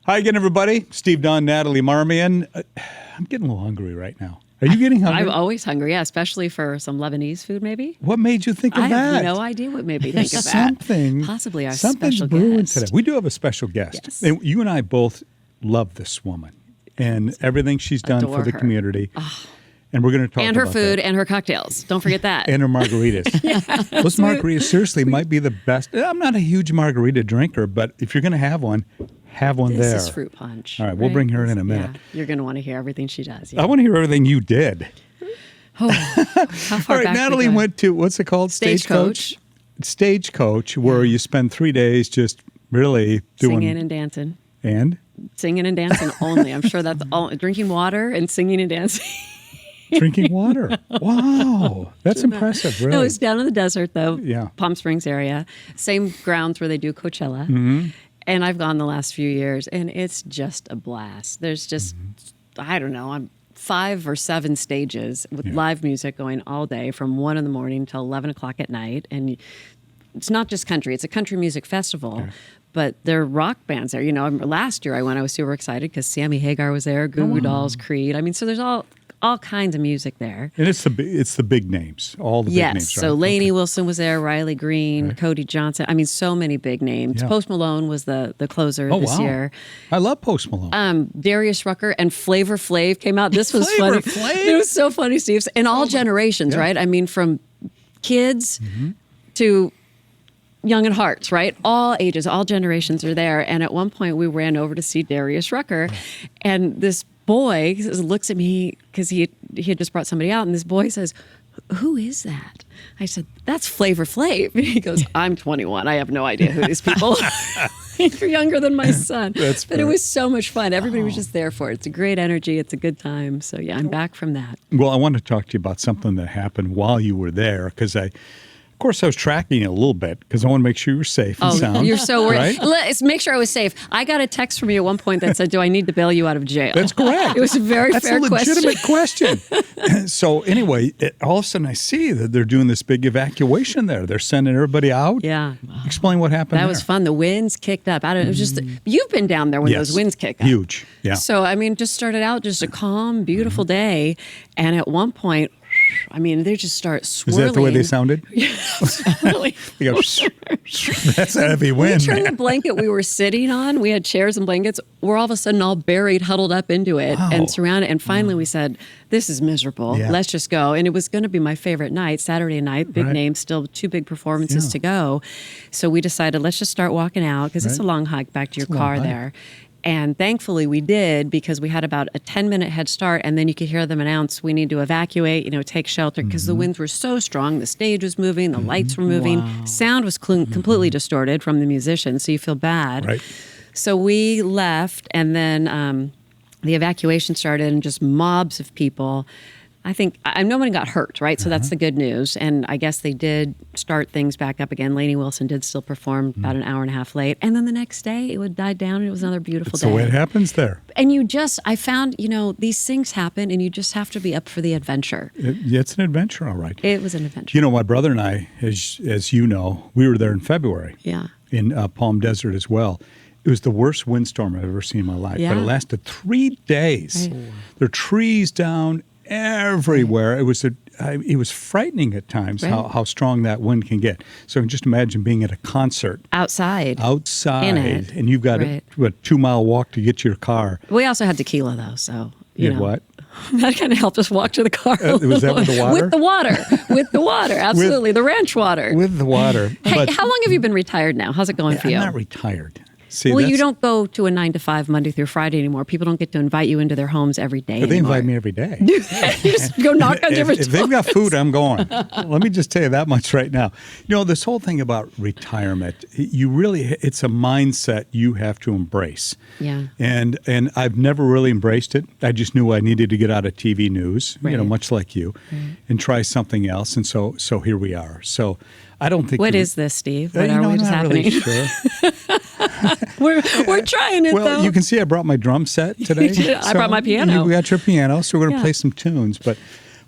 Hi again, everybody. Steve Dunn, Natali Marmion. I'm getting a little hungry right now. Are you getting hungry? I'm always hungry, yeah, especially for some Lebanese food, maybe. What made you think of that? I have no idea what made me think of that. Something. Possibly our Something's special brewing guest. today. We do have a special guest. Yes. And you and I both love this woman and everything she's done Adore for the her. community. And we're going to talk And her about food that. and her cocktails. Don't forget that. And her margaritas. Those margaritas seriously might be the best. I'm not a huge margarita drinker, but if you're going to have one there. This is fruit punch. All right, we'll bring her in a minute. Yeah, you're going to want to hear everything she does. I want to hear everything you did. Oh, how far All right, back Natali went to, what's it called? Stagecoach. Stagecoach, where you spend 3 days just really doing... Singing and dancing. And? Singing and dancing only. I'm sure that's all. Drinking water and singing and dancing. Drinking water. Wow. That's impressive, really. No, it's down in the desert, though. Yeah. Palm Springs area. Same grounds where they do Coachella. Mm-hmm. And I've gone the last few years, and it's just a blast. There's just, I don't know, I'm 5 or 7 stages with live music going all day from 1 in the morning till 11 o'clock at night. And it's not just country. It's a country music festival. Okay. But there are rock bands there. You know, last year I went, I was super excited because Sammy Hagar was there, Goo Goo Dolls, Creed. I mean, so there's all kinds of music there. And it's the big names, all the big names. Yes, so Lainey Wilson was there, Riley Green, Cody Johnson. I mean, so many big names. Yeah. Post Malone was the closer this year. I love Post Malone. Darius Rucker and Flavor Flav came out. This was funny. Flav? It was so funny, Steve. And all generations, right? I mean, from kids to young at hearts, right? All ages, all generations are there. And at one point, we ran over to see Darius Rucker, and this boy looks at me because he had just brought somebody out, and this boy says, "Who is that?" I said, "That's Flavor Flav." And he goes, "I'm 21. I have no idea who these people are." You're younger than my son. But it was so much fun. Everybody was just there for it. It's a great energy. It's a good time. So yeah, I'm back from that. Well, I want to talk to you about something that happened while you were there, because of course, I was tracking you a little bit because I want to make sure you're safe and sound. You're so worried. Right? Let's make sure I was safe. I got a text from you at one point that said, "Do I need to bail you out of jail?" That's correct. It was a very fair question. That's a legitimate question. So anyway, all of a sudden I see that they're doing this big evacuation there. They're sending everybody out. Yeah. Explain what happened That was fun. The winds kicked up. It was just, you've been down there when those winds kick up. Huge. Yeah. So, I mean, just started out just a calm, beautiful day. And at one point, I mean, they just start swirling. Is that the way they sounded? Really? They go, that's a heavy wind, We turned man. the blanket we were sitting on. We had chairs and blankets. We're all of a sudden all buried, huddled up into it and surrounded. And finally we said, "This is miserable. Yeah. Let's just go." And it was going to be my favorite night, Saturday night, big name, still 2 big performances to go. So we decided, let's just start walking out because it's a long hike back to your car there. And thankfully we did, because we had about a 10-minute head start, and then you could hear them announce, "We need to evacuate, take shelter," because the winds were so strong. The stage was moving, the lights were moving. Sound was completely distorted from the musicians, so you feel bad. Right. So we left, and then the evacuation started, and just mobs of people. I think nobody got hurt, right? So that's the good news. And I guess they did start things back up again. Lainey Wilson did still perform about an hour and a half late. And then the next day it would die down, and it was another beautiful day. That's the way it happens there. And I found, these things happen, and you just have to be up for the adventure. It's an adventure, all right. It was an adventure. My brother and I, as you know, we were there in February. Yeah. In Palm Desert as well. It was the worst windstorm I've ever seen in my life. Yeah. But it lasted 3 days. Right. There are trees down everywhere. It was frightening at times how strong that wind can get. So just imagine being at a concert. Outside. In it. And you've got a 2-mile walk to get to your car. We also had tequila, though, so, You had what? That kind of helped us walk to the car. Was that with the water? With the water, absolutely. The ranch water. With the water. Hey, how long have you been retired now? How's it going for you? I'm not retired. See, well, you don't go to a 9 to 5 Monday through Friday anymore. People don't get to invite you into their homes every day But they anymore. invite me every day. You just go knock on different If they've got food, I'm going. Let me just tell you that much right now. This whole thing about retirement, it's a mindset you have to embrace. Yeah. And I've never really embraced it. I just knew I needed to get out of TV news, much like you, and try something else. And so here we are. So I don't think. What is this, Steve? What are we I'm just not happening? really sure. We're trying it, though. Well, you can see I brought my drum set today. I brought my piano. You got your piano, so we're going to play some tunes. But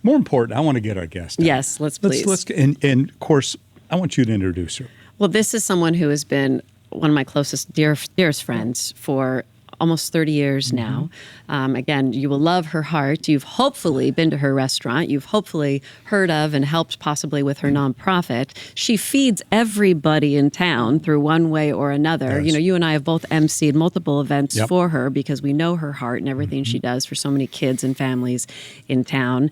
more important, I want to get our guest on. Yes, please. And of course, I want you to introduce her. Well, this is someone who has been one of my closest, dearest friends for almost 30 years now. Again, you will love her heart. You've hopefully been to her restaurant. You've hopefully heard of and helped possibly with her nonprofit. She feeds everybody in town through one way or another. Yes. You and I have both emceed multiple events for her because we know her heart and everything she does for so many kids and families in town.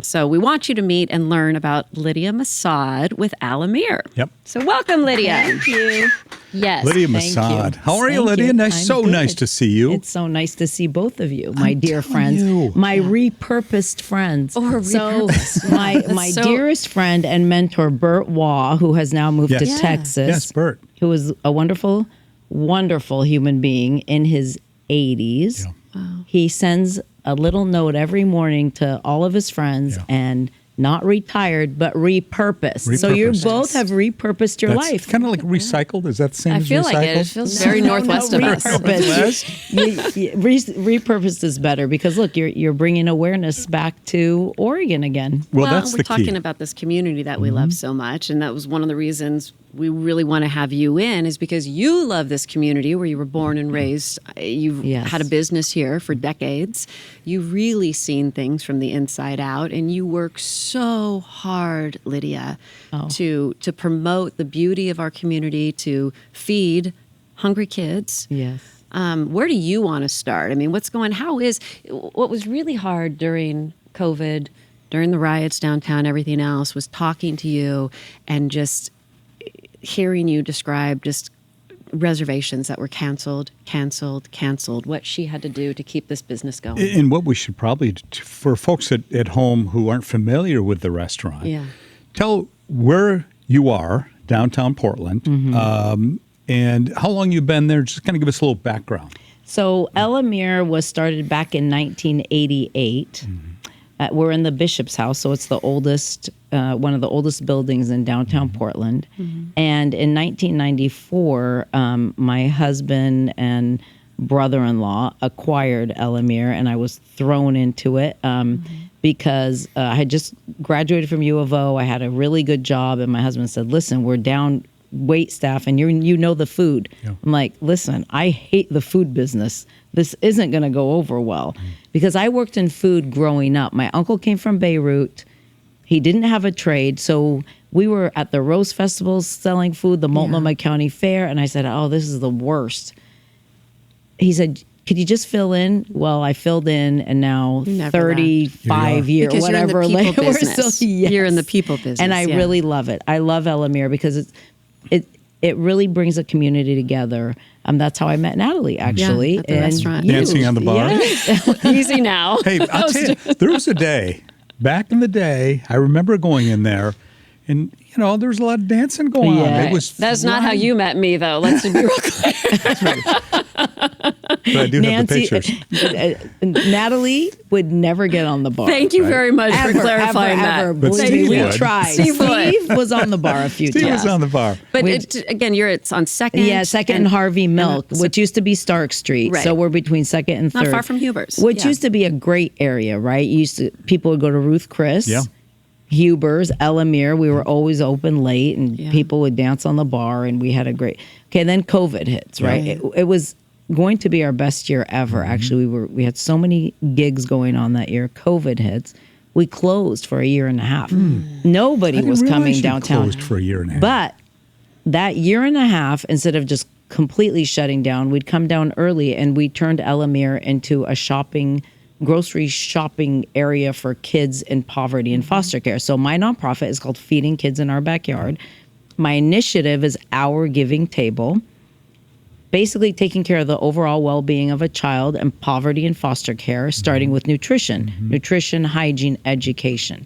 So we want you to meet and learn about Lydia Massaad with Al-Amir. Yep. So welcome, Lydia. Thank you. Yes. Lydia Thank Massaad. you. How are you, Thank Lydia? you. Nice, I'm good. nice to see you. It's so nice to see both of you, my dear telling friends, you. my repurposed friends. Oh, so my so- dearest friend and mentor, Bert Waugh, who has now moved to Yes. Texas. Yes, Bert. Who is a wonderful, wonderful human being in his 80s. Yeah. He sends a little note every morning to all of his friends and not retired, but repurposed. So you Repurposed. both have repurposed your That's life. kind of like recycled. Is that the same I as feel recycled? like it. It feels very northwest of us. Repurposed is better because look, you're bringing awareness back to Oregon again. Well, that's we're the key. talking about this community that we love so much, and that was one of the reasons we really want to have you in, is because you love this community where you were born and raised. You've Yes. had a business here for decades. You've really seen things from the inside out, and you work so hard, Lydia, to promote the beauty of our community, to feed hungry kids. Yes. Where do you want to start? I mean, what was really hard during COVID, during the riots downtown, everything else, was talking to you and just hearing you describe just reservations that were canceled, what she had to do to keep this business going. And what we should probably, for folks at home who aren't familiar with the restaurant, tell where you are, downtown Portland, and how long you've been there. Just kind of give us a little background. So El-Amir was started back in 1988. We're in the Bishop's House, so it's the oldest, one of the oldest buildings in downtown Portland. And in 1994, my husband and brother-in-law acquired El-Amir, and I was thrown into it because I had just graduated from U of O. I had a really good job, and my husband said, "Listen, we're down wait staff, and you know the food." I'm like, "Listen, I hate the food business. This isn't going to go over well." Because I worked in food growing up. My uncle came from Beirut. He didn't have a trade, so we were at the Rose Festivals selling food, the Multnomah County Fair, and I said, "Oh, this is the worst." He said, "Could you just fill in?" Well, I filled in, and now Never 35 years, Because whatever, you're in the people we're business. still, yes. You're in the people business, and I really love it. I love El-Amir because it really brings a community together. That's how I met Natali, actually. at the restaurant. Dancing on the bar. Yes. Easy now. Hey, I'll tell you, there was a day, back in the day, I remember going in there, and, there was a lot of dancing going on. It was That's not how fun. you met me, though. Let's be real clear. But I do have the pictures. Natali would never get on the bar. Thank you very much for Ever, clarifying ever. that. But Believe Steve me, we would. tried. Steve would. Steve was on the bar a few Steve times. was on the bar. But again, it's on Second. Yeah, Second and Harvey Milk, which used to be Stark Street. Right. So we're between Second and Not Third. far from Huber's. Which Yeah. used to be a great area, right? People would go to Ruth Chris. Yeah. Huber's, El-Amir. We were always open late, and people would dance on the bar, and we had a great. Okay, then COVID hits, right? It was going to be our best year ever. Actually, we had so many gigs going on that year. COVID hits. We closed for a year and a half. Nobody I didn't was realize coming you downtown. closed for a year and a half. But that year and a half, instead of just completely shutting down, we'd come down early, and we turned El-Amir into a grocery shopping area for kids in poverty and foster care. So my nonprofit is called Feeding Kids in Our Backyard. My initiative is Our Giving Table, basically taking care of the overall well-being of a child in poverty and foster care, starting with nutrition, hygiene, education.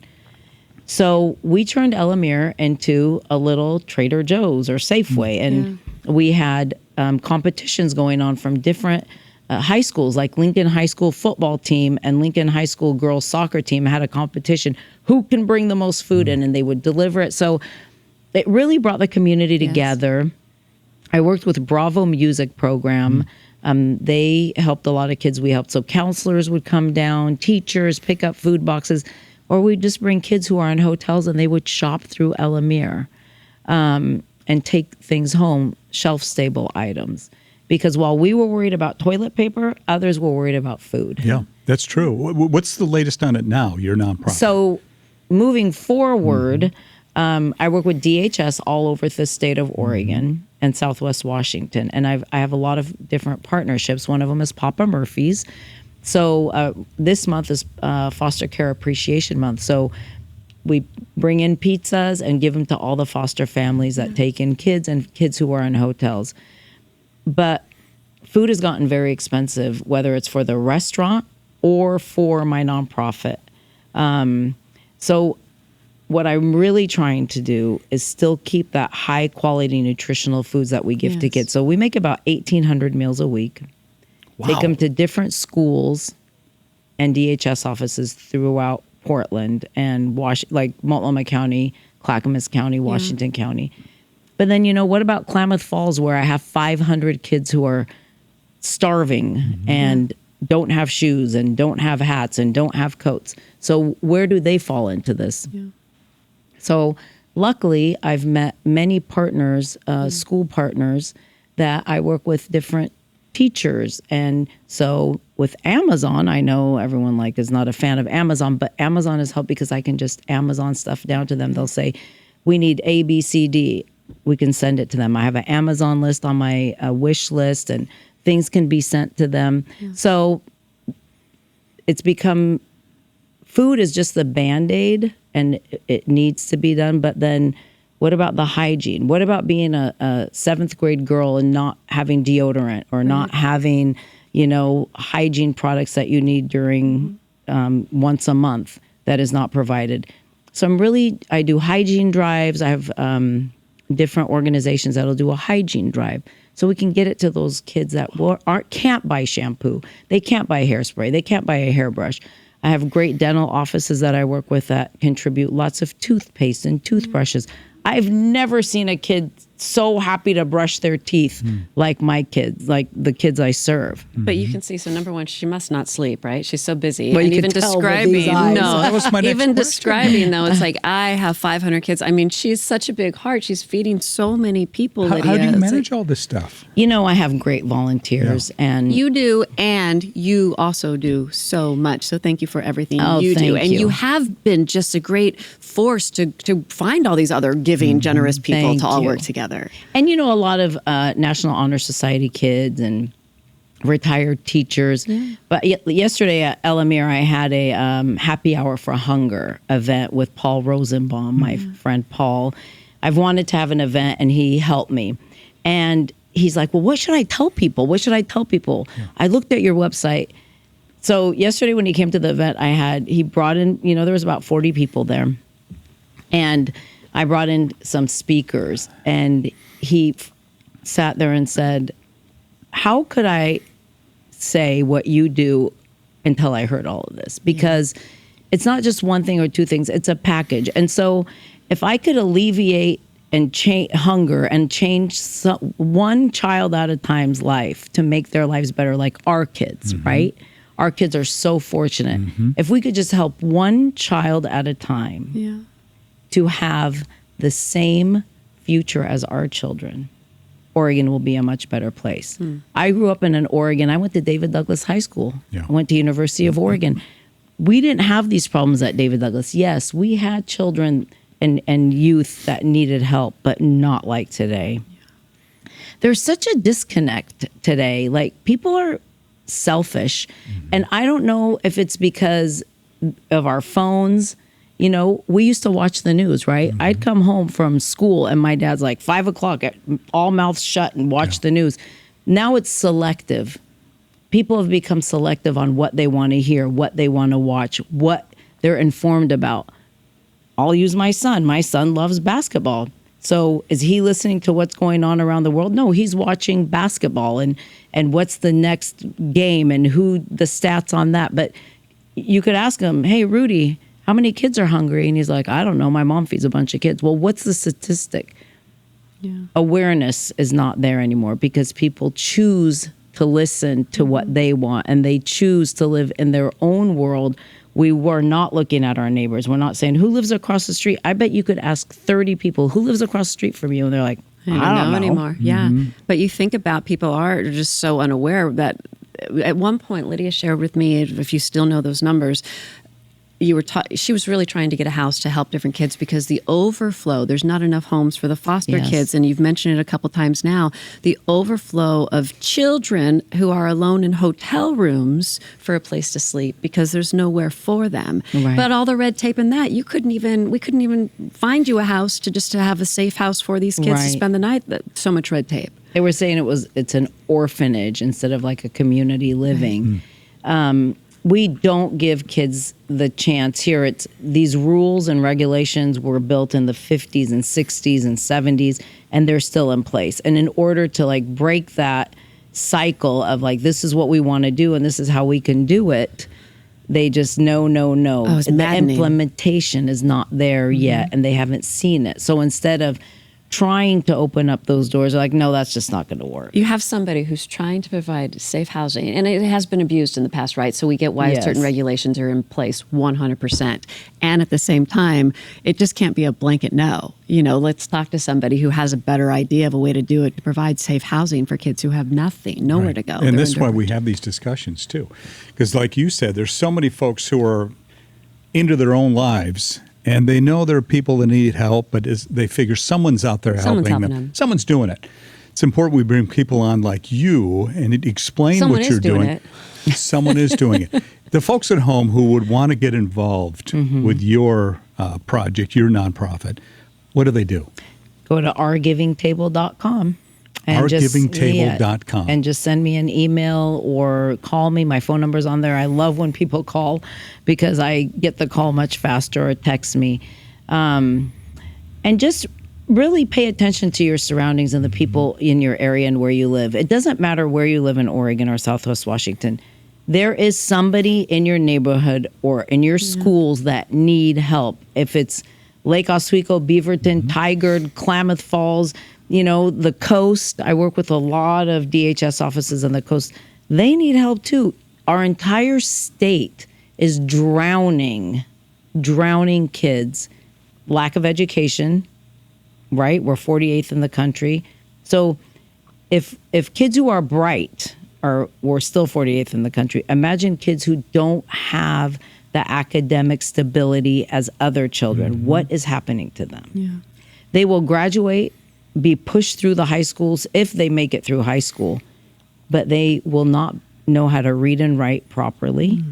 So we turned El-Amir into a little Trader Joe's or Safeway, and we had competitions going on from different high schools, like Lincoln High School football team and Lincoln High School girls soccer team had a competition. Who can bring the most food in? And they would deliver it. So it really brought the community together. I worked with Bravo Music Program. They helped a lot of kids. We helped. So counselors would come down, teachers pick up food boxes, or we'd just bring kids who are in hotels, and they would shop through El-Amir and take things home, shelf-stable items. because while we were worried about toilet paper, others were worried about food. Yeah, that's true. What's the latest on it now, your nonprofit? So moving forward, I work with DHS all over the state of Oregon and Southwest Washington. And I have a lot of different partnerships. One of them is Papa Murphy's. So this month is Foster Care Appreciation Month. So we bring in pizzas and give them to all the foster families that take in kids and kids who are in hotels. But food has gotten very expensive, whether it's for the restaurant or for my nonprofit. So what I'm really trying to do is still keep that high quality nutritional foods that we give to kids. So we make about 1,800 meals a week. Wow. Take them to different schools and DHS offices throughout Portland and like Multnomah County, Clackamas County, Washington County. But then, what about Klamath Falls, where I have 500 kids who are starving and don't have shoes and don't have hats and don't have coats? So where do they fall into this? Yeah. So luckily, I've met many partners, school partners, that I work with different teachers. And so with Amazon, I know everyone is not a fan of Amazon, but Amazon has helped because I can just Amazon stuff down to them. They'll say, we need A, B, C, D. We can send it to them. I have an Amazon list on my wish list, and things can be sent to them. Yeah. So it's become, food is just the Band-Aid, and it needs to be done. But then what about the hygiene? What about being a seventh grade girl and not having deodorant or not having, hygiene products that you need during once a month that is not provided? So I do hygiene drives. I have different organizations that'll do a hygiene drive, so we can get it to those kids that can't buy shampoo, they can't buy hairspray, they can't buy a hairbrush. I have great dental offices that I work with that contribute lots of toothpaste and toothbrushes. I've never seen a kid so happy to brush their teeth like my kids, like the kids I serve. But you can see, so number one, she must not sleep, right? She's so busy. Well, and you even can tell with describing, these eyes. no, That was my next even question. describing though, it's like I have 500 kids. I mean, she's such a big heart. She's feeding so many people. How do you manage all this stuff? I have great volunteers, and you do, and you also do so much. So thank you for everything you do. Thank And you. you have been just a great force to find all these other giving, generous people Thank to all you. work together. And a lot of National Honor Society kids and retired teachers. But yesterday at El-Amir, I had a happy hour for hunger event with Paul Rosenbaum, my friend Paul. I've wanted to have an event, and he helped me. And he's like, well, what should I tell people? What should I tell people? Yeah. I looked at your website. So yesterday when he came to the event, he brought in, there was about 40 people there. And I brought in some speakers, and he sat there and said, how could I say what you do until I heard all of this? Because it's not just one thing or two things, it's a package. And so if I could alleviate and change hunger and change one child at a time's life to make their lives better, like our kids, right? Our kids are so fortunate. If we could just help one child at a time to have the same future as our children, Oregon will be a much better place. I grew up in Oregon. I went to David Douglas High School. I went to University of Oregon. We didn't have these problems at David Douglas. Yes, we had children and youth that needed help, but not like today. There's such a disconnect today. Like, people are selfish. And I don't know if it's because of our phones. We used to watch the news, right? I'd come home from school and my dad's like 5 o'clock, all mouths shut, and watch the news. Now it's selective. People have become selective on what they want to hear, what they want to watch, what they're informed about. I'll use my son. My son loves basketball. So is he listening to what's going on around the world? No, he's watching basketball and what's the next game and who the stats on that. But you could ask him, hey, Rudy, how many kids are hungry? And he's like, I don't know. My mom feeds a bunch of kids. Well, what's the statistic? Awareness is not there anymore because people choose to listen to what they want, and they choose to live in their own world. We were not looking at our neighbors. We're not saying, who lives across the street? I bet you could ask 30 people, who lives across the street from you? And they're like, I don't know anymore. Yeah. But you think about people are just so unaware that at one point, Lydia shared with me, if you still know those numbers, she was really trying to get a house to help different kids because the overflow, there's not enough homes for the foster kids. And you've mentioned it a couple times now, the overflow of children who are alone in hotel rooms for a place to sleep because there's nowhere for them. Right. But all the red tape in that, we couldn't even find you a house to have a safe house for these kids to spend the night. So much red tape. They were saying it's an orphanage instead of like a community living. We don't give kids the chance here. It's these rules and regulations were built in the 50s and 60s and 70s, and they're still in place. And in order to like break that cycle of like, this is what we want to do and this is how we can do it, they just no. Oh, it's the implementation is not there yet, and they haven't seen it. So instead of trying to open up those doors, they're like, no, that's just not going to work. You have somebody who's trying to provide safe housing, and it has been abused in the past, right? So we get why certain regulations are in place 100%. And at the same time, it just can't be a blanket no. Let's talk to somebody who has a better idea of a way to do it, to provide safe housing for kids who have nothing, nowhere to go. And this is why we have these discussions, too. Because like you said, there's so many folks who are into their own lives, and they know there are people that need help, but they figure someone's out there helping them. Someone's doing it. It's important we bring people on like you and explain what you're doing. Someone is doing it. The folks at home who would want to get involved with your project, your nonprofit, what do they do? Go to ourgivingtable.com. Ourgivingtable.com. And just send me an email or call me. My phone number's on there. I love when people call because I get the call much faster, or text me. And just really pay attention to your surroundings and the people in your area and where you live. It doesn't matter where you live in Oregon or Southwest Washington. There is somebody in your neighborhood or in your schools that need help. If it's Lake Oswego, Beaverton, Tigard, Klamath Falls, the coast. I work with a lot of DHS offices on the coast. They need help too. Our entire state is drowning kids. Lack of education, right? We're 48th in the country. So if kids who are bright we're still 48th in the country, imagine kids who don't have the academic stability as other children. What is happening to them? Yeah. They will graduate, be pushed through the high schools if they make it through high school, but they will not know how to read and write properly.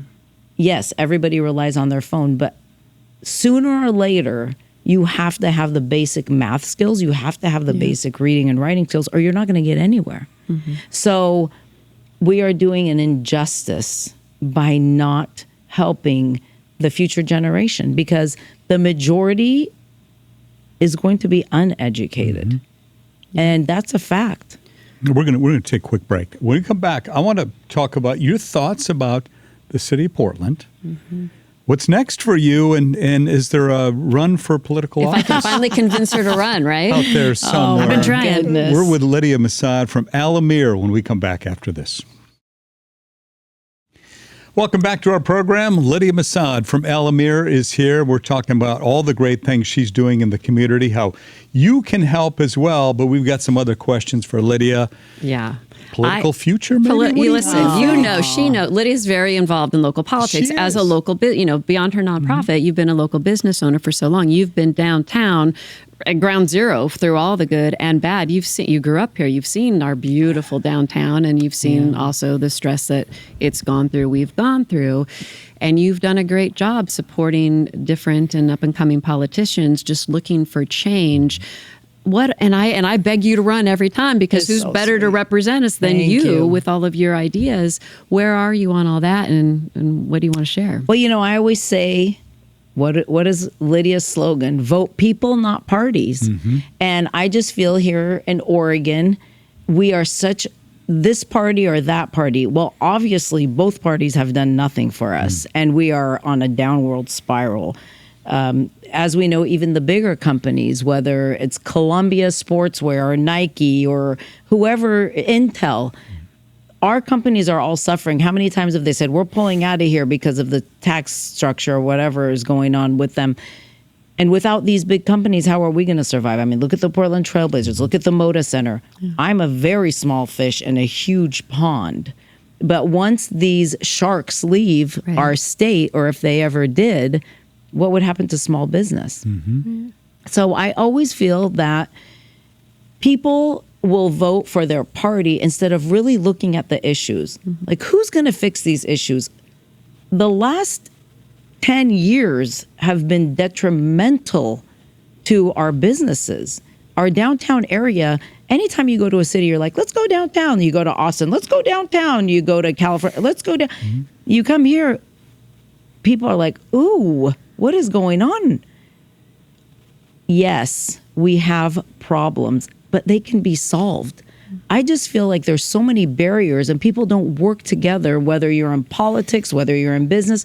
Yes, everybody relies on their phone, but sooner or later, you have to have the basic math skills. You have to have the basic reading and writing skills, or you're not going to get anywhere. So we are doing an injustice by not helping the future generation, because the majority is going to be uneducated. And that's a fact. We're going to take a quick break. When we come back, I want to talk about your thoughts about the city of Portland. What's next for you, and is there a run for political office? If I can finally convince her to run, right? Out there somewhere. I've been trying. Goodness. We're with Lydia Massaad from El-Amir when we come back after this. Welcome back to our program. Lydia Massaad from El-Amir is here. We're talking about all the great things she's doing in the community, how you can help as well, but we've got some other questions for Lydia. Yeah. Political future, maybe? She knows. Lydia's very involved in local politics as a local, beyond her nonprofit. You've been a local business owner for so long. You've been downtown at ground zero through all the good and bad. You grew up here. You've seen our beautiful downtown, and you've seen also the stress that we've gone through. And you've done a great job supporting different and up and coming politicians just looking for change. And I beg you to run every time, because who's better to represent us than you with all of your ideas? Where are you on all that, and what do you want to share? Well, I always say, what is Lydia's slogan? Vote people, not parties. And I just feel here in Oregon, we are such this party or that party. Well, obviously, both parties have done nothing for us, and we are on a downward spiral. As we know, even the bigger companies, whether it's Columbia Sportswear or Nike or whoever, Intel, our companies are all suffering. How many times have they said, we're pulling out of here because of the tax structure or whatever is going on with them? And without these big companies, how are we going to survive? I mean, look at the Portland Trailblazers. Look at the Moda Center. Yeah. I'm a very small fish in a huge pond. But once these sharks leave our state, or if they ever did, what would happen to small business? Mm-hmm. So I always feel that people will vote for their party instead of really looking at the issues. Mm-hmm. Like, who's going to fix these issues? The last 10 years have been detrimental to our businesses. Our downtown area, anytime you go to a city, you're like, let's go downtown. You go to Austin, let's go downtown. You go to California, let's go down. Mm-hmm. You come here, people are like, ooh, what is going on? Yes, we have problems, but they can be solved. I just feel like there's so many barriers and people don't work together, whether you're in politics, whether you're in business.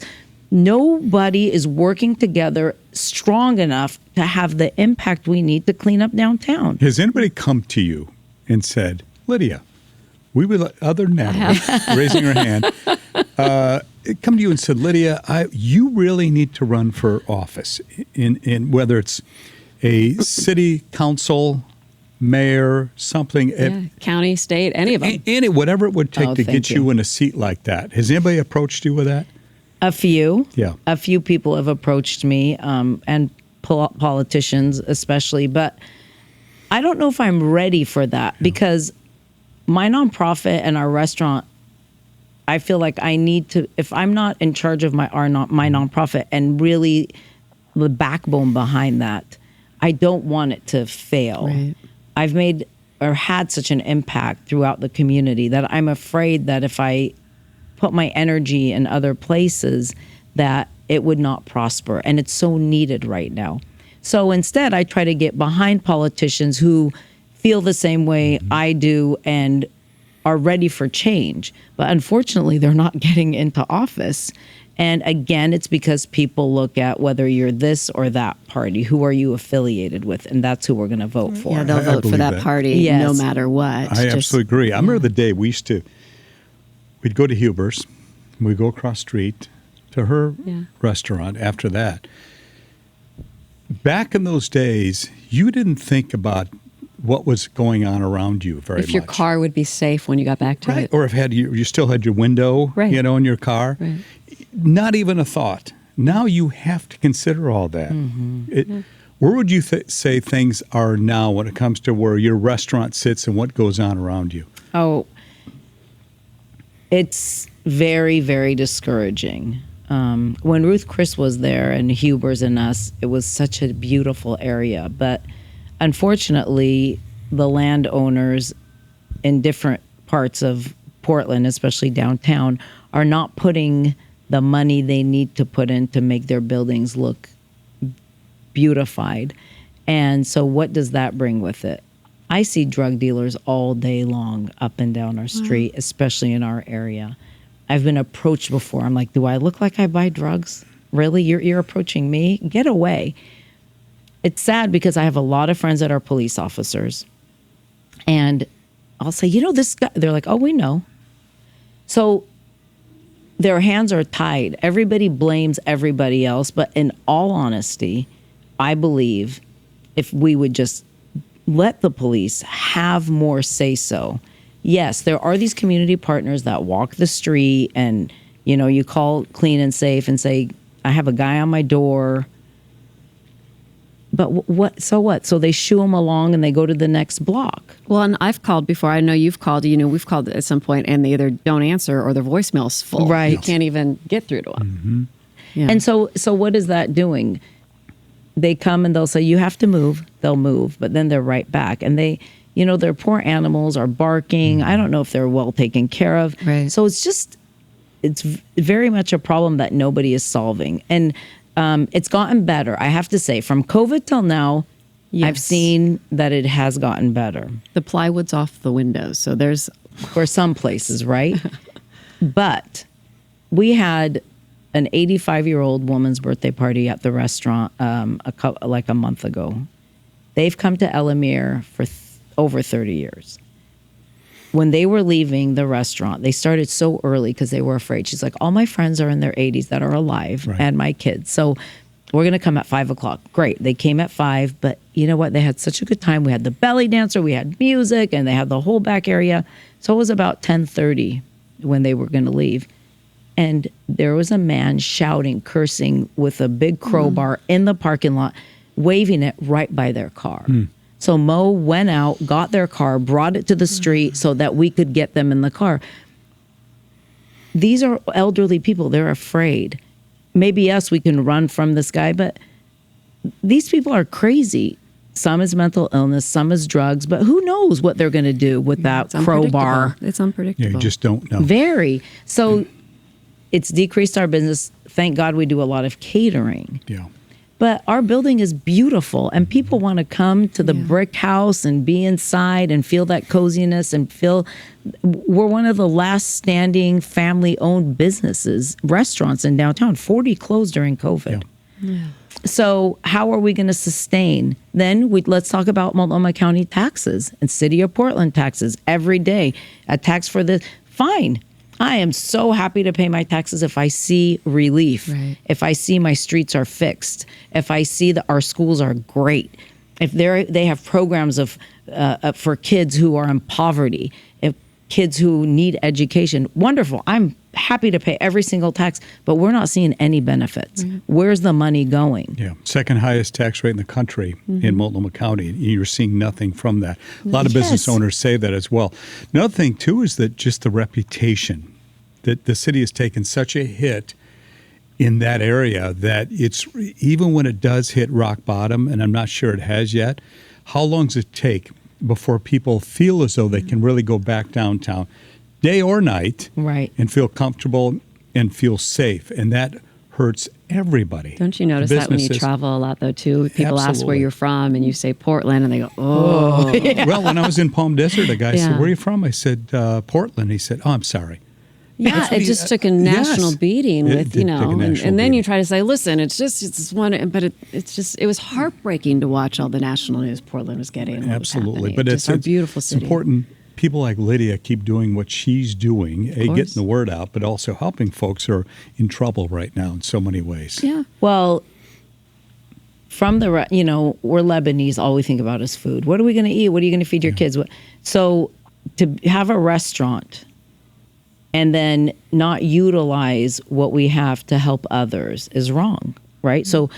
Nobody is working together strong enough to have the impact we need to clean up downtown. Has anybody come to you and said, Lydia, we would like, other than Natali, raising her hand, come to you and said, Lydia, you really need to run for office in whether it's a city council, mayor, something. County, state, any of them. Whatever it would take to get you in a seat like that. Has anybody approached you with that? A few. Yeah. A few people have approached me, and politicians especially. But I don't know if I'm ready for that because my nonprofit and our restaurant, I feel like I need to, if I'm not in charge of my nonprofit and really the backbone behind that, I don't want it to fail. Right. I've made or had such an impact throughout the community that I'm afraid that if I put my energy in other places, that it would not prosper. And it's so needed right now. So instead, I try to get behind politicians who feel the same way I do and are ready for change. But unfortunately, they're not getting into office. And again, it's because people look at whether you're this or that party. Who are you affiliated with? And that's who we're going to vote for. Yeah, they'll vote for that party no matter what. I absolutely agree. I remember the day we'd go to Huber's, and we'd go across the street to her restaurant after that. Back in those days, you didn't think about what was going on around you very much. If your car would be safe when you got back to it. Or if you still had your window, in your car. Right. Not even a thought. Now you have to consider all that. Mm-hmm. Where would you say things are now when it comes to where your restaurant sits and what goes on around you? Oh, it's very, very discouraging. When Ruth Chris was there and Huber's and us, it was such a beautiful area. But unfortunately, the landowners in different parts of Portland, especially downtown, are not putting the money they need to put in to make their buildings look beautified. And so what does that bring with it? I see drug dealers all day long up and down our street, especially in our area. I've been approached before. I'm like, do I look like I buy drugs? Really? You're approaching me? Get away. It's sad because I have a lot of friends that are police officers. And I'll say, this guy, they're like, oh, we know. So their hands are tied. Everybody blames everybody else. But in all honesty, I believe if we would just let the police have more say-so. Yes, there are these community partners that walk the street and, you call Clean and Safe and say, I have a guy on my door. But what? So what? So they shoo them along and they go to the next block. Well, and I've called before. I know you've called. We've called at some point, and they either don't answer or their voicemail's full. Right. You can't even get through to them. Mm-hmm. Yeah. And so what is that doing? They come and they'll say, you have to move. They'll move, but then they're right back. And they, their poor animals are barking. Mm-hmm. I don't know if they're well taken care of. Right. So it's very much a problem that nobody is solving. And it's gotten better, I have to say. From COVID till now, I've seen that it has gotten better. The plywood's off the windows, so there's... For some places, right? But we had an 85-year-old woman's birthday party at the restaurant a month ago. They've come to El-Amir for over 30 years. When they were leaving the restaurant, they started so early because they were afraid. She's like, all my friends are in their 80s that are alive and my kids. So we're going to come at 5:00. Great. They came at 5, but you know what? They had such a good time. We had the belly dancer, we had music, and they had the whole back area. So it was about 10:30 when they were going to leave. And there was a man shouting, cursing with a big crowbar in the parking lot, waving it right by their car. So Mo went out, got their car, brought it to the street so that we could get them in the car. These are elderly people. They're afraid. Maybe us, we can run from this guy, but these people are crazy. Some is mental illness, some is drugs, but who knows what they're going to do with that crowbar. It's unpredictable. Yeah, you just don't know. Very. So it's decreased our business. Thank God we do a lot of catering. Yeah. But our building is beautiful, and people want to come to the brick house and be inside and feel that coziness and feel we're one of the last standing family-owned businesses, restaurants in downtown. 40 closed during COVID. Yeah. So how are we going to sustain? Then let's talk about Multnomah County taxes and City of Portland taxes every day. A tax for this, fine. I am so happy to pay my taxes if I see relief, if I see my streets are fixed, if I see that our schools are great, if they have programs for kids who are in poverty, if kids who need education. Wonderful. I'm happy to pay every single tax, but we're not seeing any benefits. Where's the money going? Yeah, second highest tax rate in the country in Multnomah County. You're seeing nothing from that. A lot of business owners say that as well. Another thing, too, is that just the reputation that the city has taken such a hit in that area that it's, even when it does hit rock bottom, and I'm not sure it has yet, how long does it take before people feel as though they can really go back downtown, day or night, and feel comfortable and feel safe? And that hurts everybody. Don't you notice that when you travel a lot, though, too? People ask where you're from, and you say Portland, and they go, oh. Well, when I was in Palm Desert, a guy said, where are you from? I said, Portland. He said, oh, I'm sorry. Yeah, it just took a national beating with, and then you try to say, listen, it's one, but it was heartbreaking to watch all the national news Portland was getting. Absolutely. But it's our beautiful city. It's important. People like Lydia keep doing what she's doing, getting the word out, but also helping folks who are in trouble right now in so many ways. Yeah. Well, from the, we're Lebanese, all we think about is food. What are we going to eat? What are you going to feed your kids? So to have a restaurant and then not utilize what we have to help others is wrong, right? So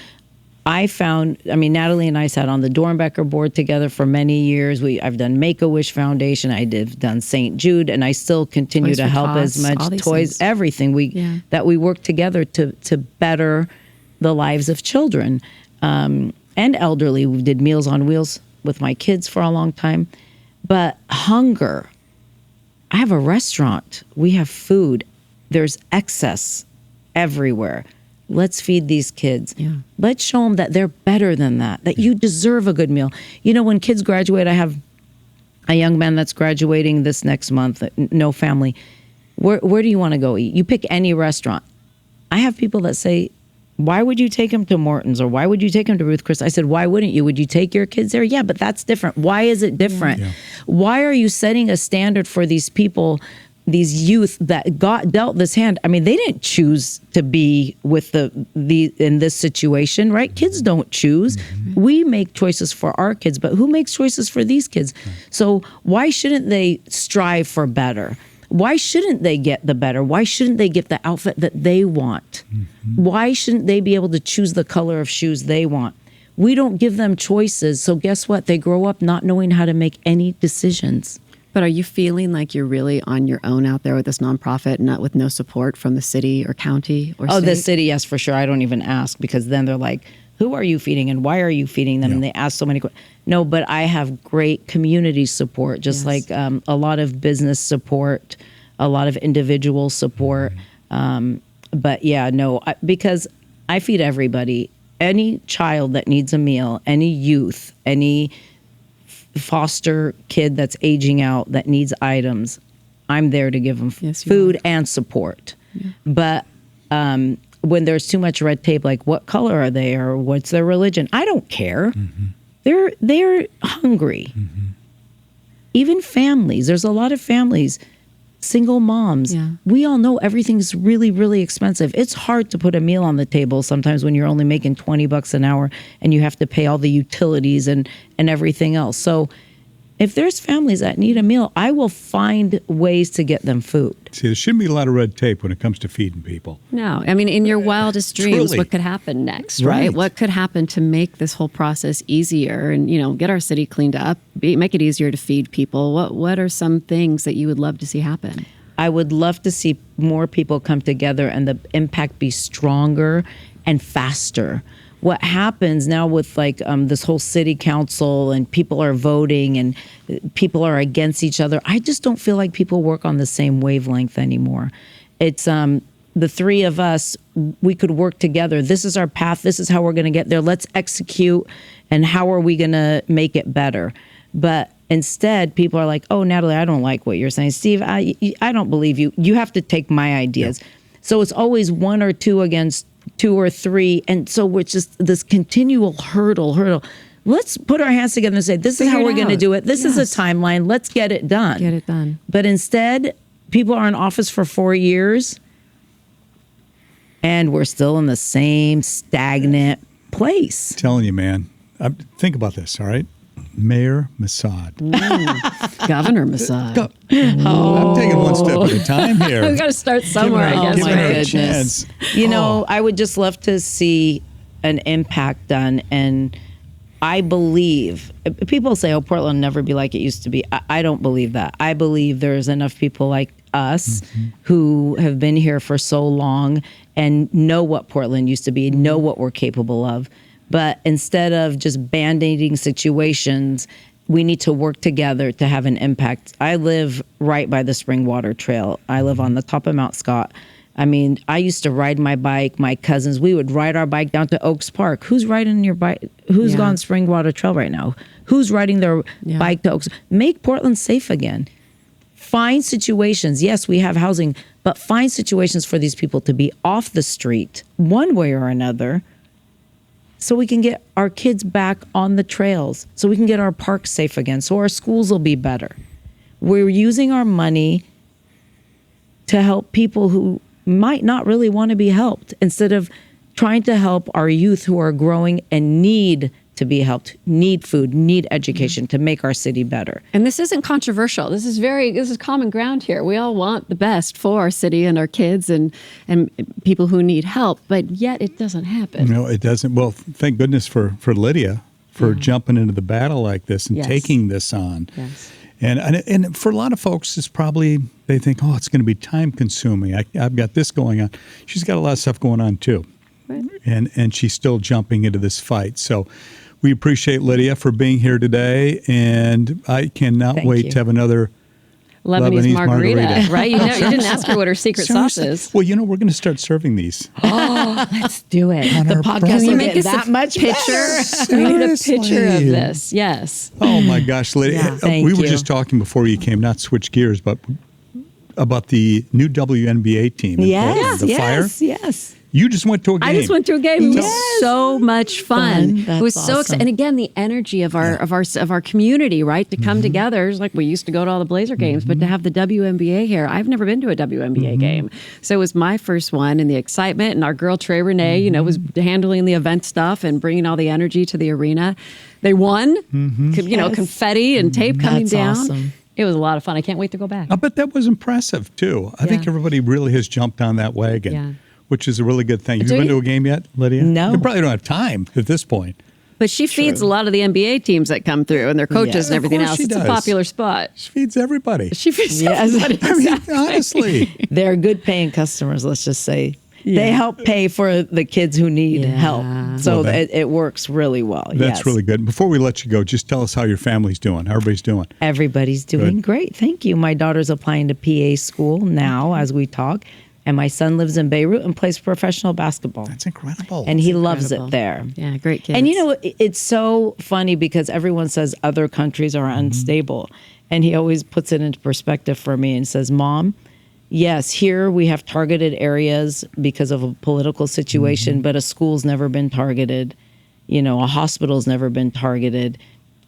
I found, Natali and I sat on the Dornbecker board together for many years. I've done Make-A-Wish Foundation. I've done St. Jude, and I still continue to help as much. Toys, everything. That we work together to better the lives of children and elderly. We did Meals on Wheels with my kids for a long time. But hunger, I have a restaurant. We have food. There's excess everywhere. Let's feed these kids. Yeah. Let's show them that they're better than that you deserve a good meal. When kids graduate, I have a young man that's graduating this next month, no family. Where do you want to go eat? You pick any restaurant. I have people that say, why would you take him to Morton's, or why would you take him to Ruth Chris? I said, why wouldn't you? Would you take your kids there? Yeah, but that's different. Why is it different? Yeah. Why are you setting a standard for these people, these youth that got dealt this hand? They didn't choose to be with the in this situation, right? Kids don't choose. We make choices for our kids, but who makes choices for these kids? So why shouldn't they strive for better? Why shouldn't they get the better? Why shouldn't they get the outfit that they want? Why shouldn't they be able to choose the color of shoes they want? We don't give them choices. So guess what? They grow up not knowing how to make any decisions. But are you feeling like you're really on your own out there with this nonprofit, not with no support from the city or county or state? The city, yes, for sure. I don't even ask, because then they're like, who are you feeding and why are you feeding them? Yeah. And they ask so many questions. No, but I have great community support, just like a lot of business support, a lot of individual support. But yeah, no, because I feed everybody. Any child that needs a meal, any youth, any foster kid that's aging out that needs items, I'm there to give them food and support. Yeah. But when there's too much red tape, like what color are they or what's their religion, I don't care. They're hungry. Even families, there's a lot of families. single moms. Yeah. We all know everything's really, really expensive. It's hard to put a meal on the table sometimes when you're only making $20 an hour and you have to pay all the utilities and everything else. So if there's families that need a meal, I will find ways to get them food. See, there shouldn't be a lot of red tape when it comes to feeding people. No, I mean, in your wildest dreams, Truly. what could happen next, right? What could happen to make this whole process easier and, get our city cleaned up, make it easier to feed people? What are some things that you would love to see happen? I would love to see more people come together and the impact be stronger and faster. What happens now with this whole city council and people are voting and people are against each other, I just don't feel like people work on the same wavelength anymore. It's the three of us, we could work together. This is our path. This is how we're going to get there. Let's execute. And how are we going to make it better? But instead, people are like, oh, Natali, I don't like what you're saying. Steve, I don't believe you. You have to take my ideas. Yep. So it's always one or two against two or three. And so it's just this continual hurdle. Let's put our hands together and say, this is how we're going to do it. This is a timeline. Let's get it done. Get it done. But instead, people are in office for 4 years and we're still in the same stagnant place. I'm telling you, man. Think about this, all right? Mayor Massaad. Governor Massaad. I'm taking one step at a time here. We've got to start somewhere, I guess. Give her a goodness. chance. I would just love to see an impact done. And I believe, people say, oh, Portland will never be like it used to be. I don't believe that. I believe there's enough people like us who have been here for so long and know what Portland used to be, know what we're capable of. But instead of just band-aiding situations, we need to work together to have an impact. I live right by the Springwater Trail. I live on the top of Mount Scott. I mean, I used to ride my bike. My cousins, we would ride our bike down to Oaks Park. Who's riding your bike? Who's gone Springwater Trail right now? Who's riding their bike to Oaks? Make Portland safe again. Find situations. Yes, we have housing, but find situations for these people to be off the street one way or another, so we can get our kids back on the trails, so we can get our parks safe again, so our schools will be better. We're using our money to help people who might not really want to be helped, instead of trying to help our youth who are growing and need to be helped, need food, need education to make our city better. And this isn't controversial. This is common ground here. We all want the best for our city and our kids and people who need help, but yet it doesn't happen. No, it doesn't. Well, thank goodness for Lydia for jumping into the battle like this and taking this on. Yes. And for a lot of folks, it's probably, they think, oh, it's going to be time consuming. I've got this going on. She's got a lot of stuff going on too. Right. And she's still jumping into this fight. So we appreciate Lydia for being here today, and I cannot wait to have another Lebanese margarita. Right? You didn't ask her what her secret sauce is. Well, we're going to start serving these. Oh, let's do it. The podcast will get that much picture. We need a picture of this. Yes. Oh my gosh, Lydia! We were just talking before you came. Not switch gears, but about the new WNBA team. Yes, the Fire. Yes. You just went to a game. I just went to a game. It was so much fun. That's it was awesome. so exciting. And again, the energy of our community, right? To come together. It's like we used to go to all the Blazer games, but to have the WNBA here, I've never been to a WNBA game. So it was my first one, and the excitement, and our girl Trey Renee, was handling the event stuff and bringing all the energy to the arena. They won, confetti and tape coming down. Awesome. It was a lot of fun. I can't wait to go back. I bet that was impressive too. I think everybody really has jumped on that wagon. Yeah. Which is a really good thing. Have you been to a game yet, Lydia? No. You probably don't have time at this point. But she feeds a lot of the NBA teams that come through and their coaches and everything else. It's a popular spot. She feeds everybody. She feeds everybody. I mean, honestly. They're good paying customers, let's just say. They help pay for the kids who need help. So it works really well. That's really good. Before we let you go, just tell us how your family's doing. How everybody's doing. Everybody's doing great. Thank you. My daughter's applying to PA school now as we talk. And my son lives in Beirut and plays professional basketball. That's incredible. And he loves it there. Yeah, great kids. And it's so funny because everyone says other countries are unstable. And he always puts it into perspective for me and says, Mom, yes, here we have targeted areas because of a political situation, but a school's never been targeted. A hospital's never been targeted.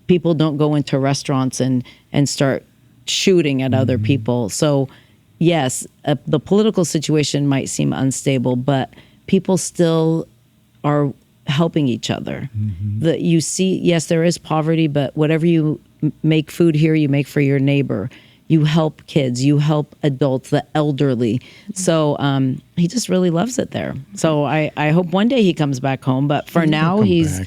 People don't go into restaurants and start shooting at other people. So yes, the political situation might seem unstable, but people still are helping each other. That you see, yes, there is poverty, but whatever you make food here, you make for your neighbor. You help kids, you help adults, the elderly. So he just really loves it there. So I hope one day he comes back home, but for now he's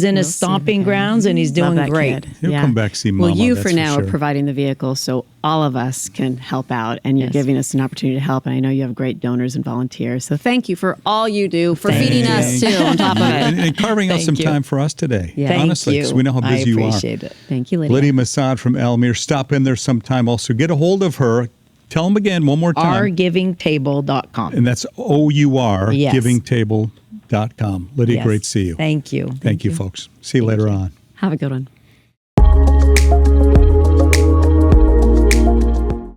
in his stomping grounds and he's doing great. He'll come back see Mama. Well, you that's for now sure. are providing the vehicle, so all of us can help out, and you're giving us an opportunity to help. And I know you have great donors and volunteers, so thank you for all you do, for feeding us too. On top of it, and carving out some time for us today. Yeah. Honestly, because we know how busy you are. I appreciate it. Thank you, Lydia. Lydia Massaad from El-Amir. Stop in there sometime. Also, get a hold of her. Tell them again one more time. ourgivingtable.com. And that's OUR, Yes. givingtable.com. Lydia, Yes. great to see you. Thank you. Thank you, folks. See you later on. Have a good one.